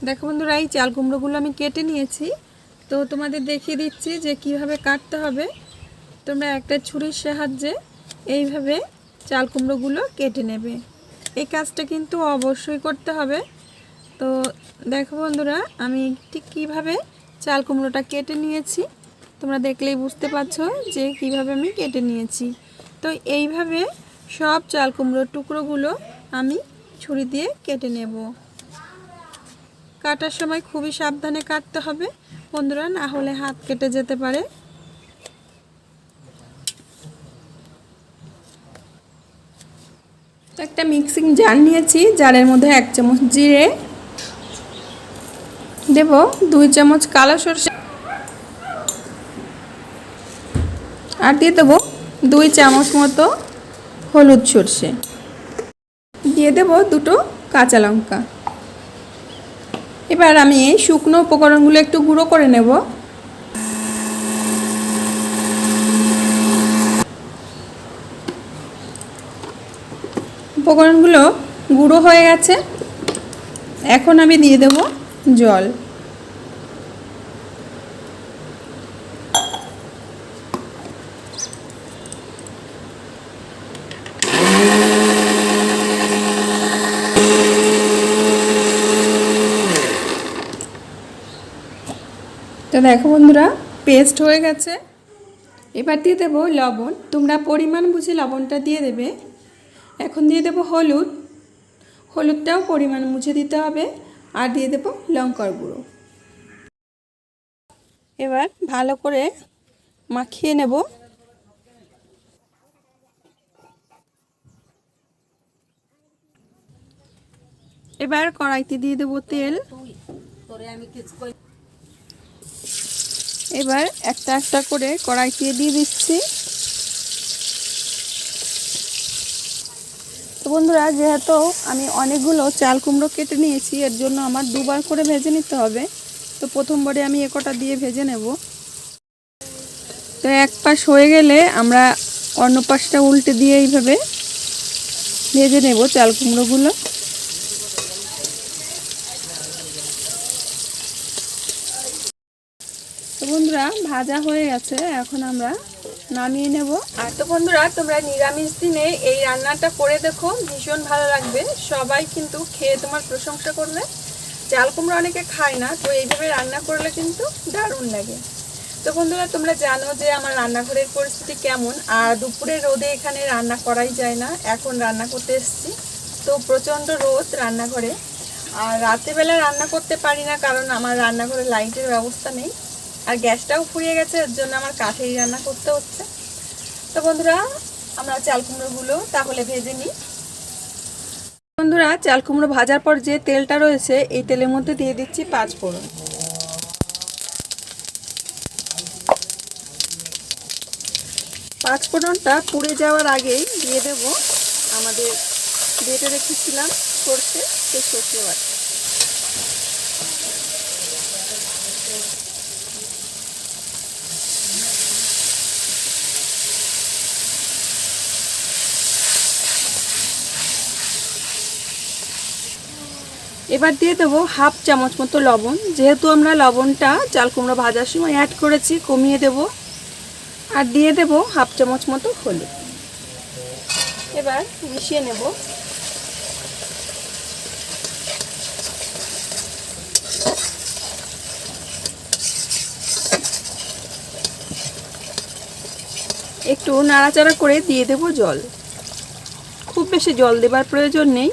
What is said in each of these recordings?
দেখো বন্ধুরা, এই চাল কুমড়োগুলো আমি কেটে নিয়েছি। তো তোমাদের দেখিয়ে দিচ্ছি যে কিভাবে কাটতে হবে। তোমরা একটা ছুরির সাহায্যে এইভাবে চাল কুমড়োগুলো কেটে নেবে। এই কাজটা কিন্তু অবশ্যই করতে হবে। তো দেখো বন্ধুরা, আমি ঠিক কীভাবে চাল কুমড়োটা কেটে নিয়েছি তোমরা দেখলেই বুঝতে পারছো যে কিভাবে আমি কেটে নিয়েছি। তো এইভাবে সব চাল কুমড়োর টুকরোগুলো আমি ছুরি দিয়ে কেটে নেব। কাটার সময় খুবই সাবধানে কাটতে হবে বন্ধুরা, না হলে হাত কেটে যেতে পারে। একটা মিক্সিং জার নিয়েছি, জারের মধ্যে 1 চামচ জিরে দেব, 2 চামচ কালো সরষে আর দিয়ে দেবো 2 চামচ মতো হলুদ সরষে, দিয়ে দেব 2টো কাঁচা লঙ্কা। এবার আমি এই শুকনো উপকরণগুলো একটু গুঁড়ো করে নেব। উপকরণগুলো গুঁড়ো হয়ে গেছে, এখন আমি দিয়ে দেব জল। তো দেখো বন্ধুরা, পেস্ট হয়ে গেছে। এবার দিয়ে দেবো লবণ, তোমরা পরিমাণ বুঝে লবণটা দিয়ে দেবে। এখন দিয়ে দেবো হলুদ, হলুদটাও পরিমাণ বুঝে দিতে হবে। আর দিয়ে দেবো লঙ্কার গুঁড়ো। এবার ভালো করে মাখিয়ে নেব। এবার কড়াইতে দিয়ে দেবো তেল। এবার একটা একটা করে কড়াইতে দিয়ে দিচ্ছি। তো বন্ধুরা, যেহেতু আমি অনেকগুলো চাল কুমড়ো কেটে নিয়েছি, এর জন্য আমার 2বার করে ভেজে নিতে হবে। তো প্রথমবারে আমি একটা দিয়ে ভেজে নেব। তো এক পাশ হয়ে গেলে আমরা অন্য পাশটা উল্টে দিয়ে এইভাবে ভেজে নেব চাল কুমড়োগুলো। তো বন্ধুরা, ভাজা হয়ে গেছে, এখন আমরা নামিয়ে নেব। আর তো বন্ধুরা, তোমরা নিরামিষ দিনে এই রান্নাটা করে দেখো, ভীষণ ভালো লাগবে। সবাই কিন্তু খেয়ে তোমার প্রশংসা করবে। চাল কুমড়ো অনেকে খায় না, তো এইভাবে রান্না করলে কিন্তু দারুণ লাগে। তো বন্ধুরা, তোমরা জানো যে আমার রান্নাঘরের পরিস্থিতি কেমন। আর দুপুরে রোদে এখানে রান্না করাই যায় না। এখন রান্না করতে এসেছি, তো প্রচণ্ড রোদ রান্নাঘরে। আর রাত্রেবেলা রান্না করতে পারি না, কারণ আমার রান্নাঘরে লাইটের ব্যবস্থা নেই। আর গ্যাসটাও ফুরিয়ে গেছে, এর জন্য আমার কাঠেই রান্না করতে হচ্ছে। তো বন্ধুরা, আমরা চাল কুমড়োগুলো তাহলে ভেজে নিই। বন্ধুরা, চাল কুমড়ো ভাজার পর যে তেলটা রয়েছে, এই তেলের মধ্যে দিয়ে দিচ্ছি 5 ফোড়ন। 5 ফোড়নটা পুড়ে যাওয়ার আগেই দিয়ে দেব আমাদের বেটে রেখেছিলাম সর্ষে, সেই সর্ষে বাটা। এবার দিয়ে দেবো হাফ চামচ মতো লবণ, যেহেতু আমরা লবণটা চাল কুমড়ো ভাজার সময় অ্যাড করেছি, কমিয়ে দেব। আর দিয়ে দেব হাফ চামচ মতো হলুদ। এবার মিশিয়ে নেব। একটু নাড়াচাড়া করে দিয়ে দেব জল। খুব বেশি জল দেবার প্রয়োজন নেই।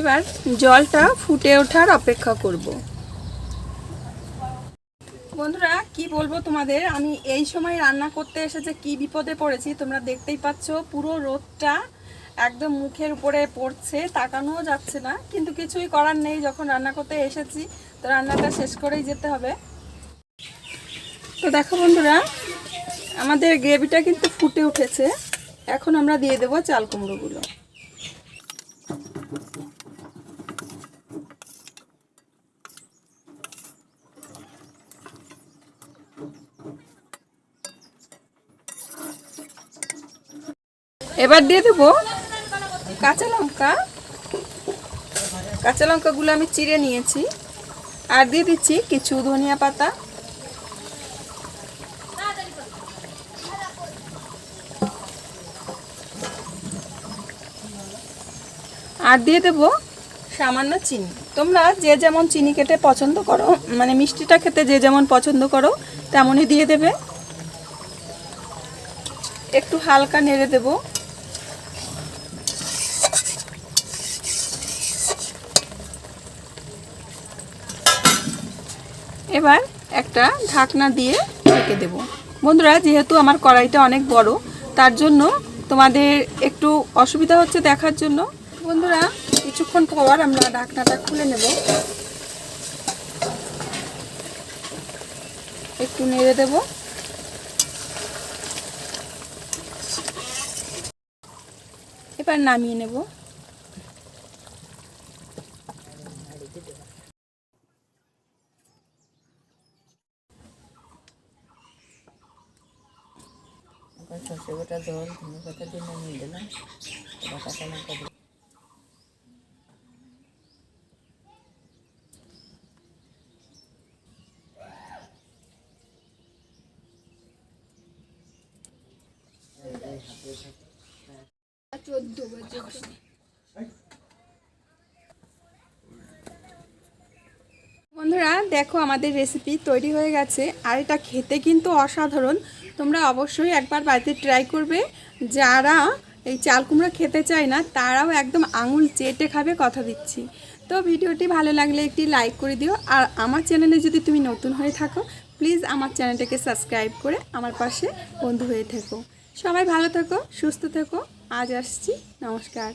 এবার জলটা ফুটে ওঠার অপেক্ষা করব। বন্ধুরা কি বলবো তোমাদের, আমি এই সময় রান্না করতে এসে যে কি বিপদে পড়েছি তোমরা দেখতেই পাচ্ছ। পুরো রোদটা একদম মুখের উপরে পড়ছে, তাকানোও যাচ্ছে না, কিন্তু কিছুই করার নেই। যখন রান্না করতে এসেছি তো রান্নাটা শেষ করেই যেতে হবে। তো দেখো বন্ধুরা, আমাদের গ্রেভিটা কিন্তু ফুটে উঠেছে। এখন আমরা দিয়ে দেবো চাল কুমড়োগুলো। এবার দিয়ে দেবো কাঁচা লঙ্কা। কাঁচা লঙ্কাগুলো আমি চিড়ে নিয়েছি। আর দিয়ে দিচ্ছি কিছু ধনিয়া পাতা। আর দিয়ে দেবো সামান্য চিনি। তোমরা যে যেমন চিনি খেতে পছন্দ করো, মানে মিষ্টিটা খেতে যে যেমন পছন্দ করো তেমনই দিয়ে দেবে। একটু হালকা নেড়ে দেব। এবার একটা ঢাকনা দিয়ে ঢেকে দেব। বন্ধুরা যেহেতু আমার কড়াইটা অনেক বড়, তার জন্য তোমাদের একটু অসুবিধা হচ্ছে দেখার জন্য। বন্ধুরা কিছুক্ষণ পর আমরা ঢাকনাটা খুলে নেব। একটু নেড়ে দেব। এবার নামিয়ে নেব। সর্ষে বাটা জল ধনে পাতা দিয়ে নামিয়ে দিলাম। কাঁচা লঙ্কা দিয়ে বন্ধুরা দেখো আমাদের রেসিপি তৈরি হয়ে গেছে। আর এটা খেতে কিন্তু অসাধারণ। তোমরা অবশ্যই একবার বাড়িতে ট্রাই করবে। যারা এই চাল কুমড়া খেতে চায় না তারাও একদম আঙুল চেটে খাবে, কথা দিচ্ছি। তো ভিডিওটি ভালো লাগলে একটি লাইক করে দিও। আর আমার চ্যানেলে যদি তুমি নতুন হয়ে থাকো প্লিজ আমার চ্যানেলটাকে সাবস্ক্রাইব করে আমার পাশে বন্ধু হয়ে থেকো। সবাই ভালো থেকো, সুস্থ থেকো। আজ আসছি, নমস্কার।